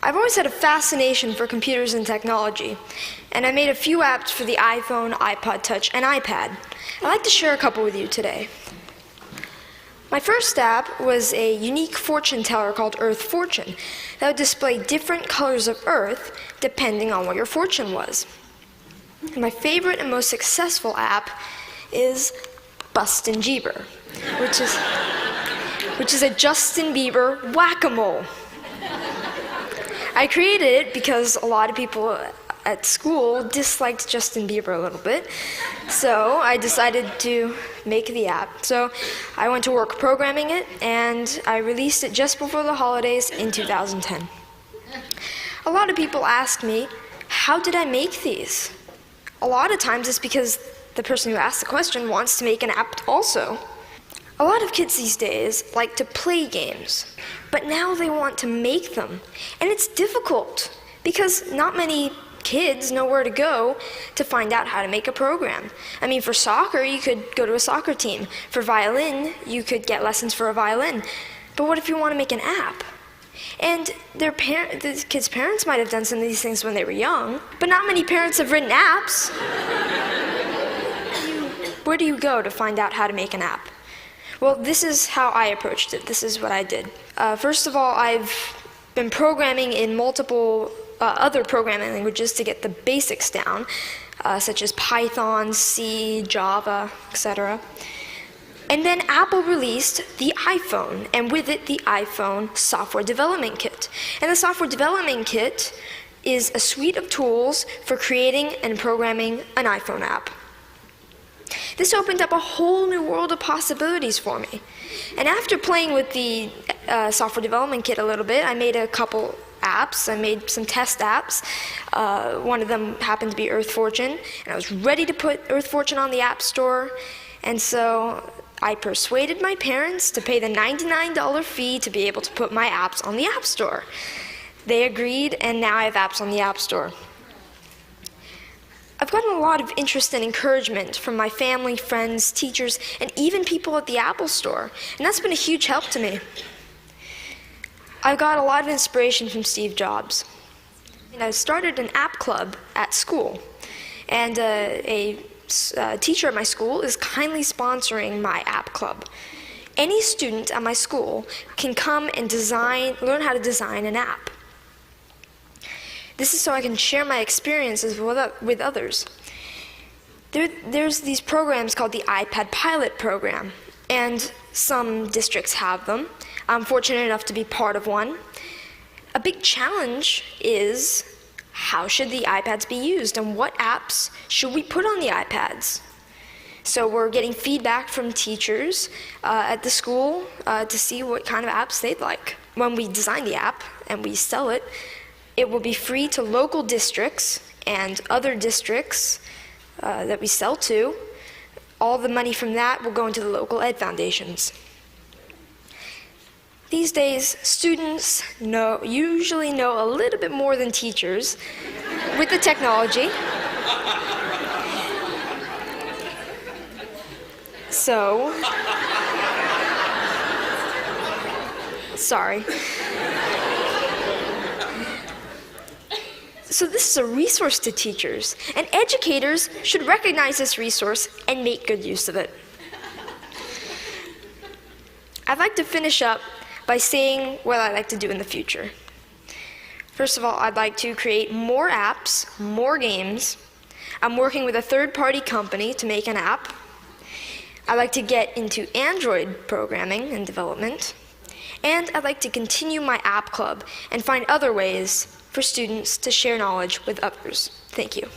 I've always had a fascination for computers and technology, and I made a few apps for the iPhone, iPod Touch, and iPad. I'd like to share a couple with you today. My first app was a unique fortune teller called Earth Fortune that would display different colors of Earth depending on what your fortune was. And my favorite and most successful app is Bustin' Jeeber, which is a Justin Bieber whack-a-mole. I created it because a lot of people at school disliked Justin Bieber a little bit, so I decided to make the app. So I went to work programming it, and I released it just before the holidays in 2010. A lot of people ask me, how did I make these? A lot of times it's because the person who asked the question wants to make an app also. A lot of kids these days like to play games, but now they want to make them. And it's difficult because not many kids know where to go to find out how to make a program. I mean, for soccer, you could go to a soccer team. For violin, you could get lessons for a violin. But what if you want to make an app? And the kids' parents might have done some of these things when they were young, but not many parents have written apps. Where do you go to find out how to make an app? Well, this is how I approached it. This is what I did. First of all, I've been programming in multiple other programming languages to get the basics down, such as Python, C, Java, etc. And then Apple released the iPhone, and with it, the iPhone Software Development Kit. And the Software Development Kit is a suite of tools for creating and programming an iPhone app. This opened up a whole new world of possibilities for me. And after playing with the Software Development Kit a little bit, I made a couple apps. I made some test apps. One of them happened to be Earth Fortune, and I was ready to put Earth Fortune on the App Store. And so I persuaded my parents to pay the $99 fee to be able to put my apps on the App Store. They agreed, and now I have apps on the App Store. I've gotten a lot of interest and encouragement from my family, friends, teachers, and even people at the Apple Store, and that's been a huge help to me. I've got a lot of inspiration from Steve Jobs. And I started an app club at school, and a teacher at my school is kindly sponsoring my app club. Any student at my school can come and learn how to design an app. This is so I can share my experiences with others. There's these programs called the iPad Pilot Program, and some districts have them. I'm fortunate enough to be part of one. A big challenge is, how should the iPads be used, and what apps should we put on the iPads? So we're getting feedback from teachers at the school to see what kind of apps they'd like. When we design the app and we sell it, it will be free to local districts and other districts that we sell to. All the money from that will go into the local ed foundations. These days, students usually know a little bit more than teachers with the technology. So, sorry. So this is a resource to teachers, and educators should recognize this resource and make good use of it. I'd like to finish up by saying what I'd like to do in the future. First of all, I'd like to create more apps, more games. I'm working with a third-party company to make an app. I'd like to get into Android programming and development. And I'd like to continue my app club and find other ways for students to share knowledge with others. Thank you.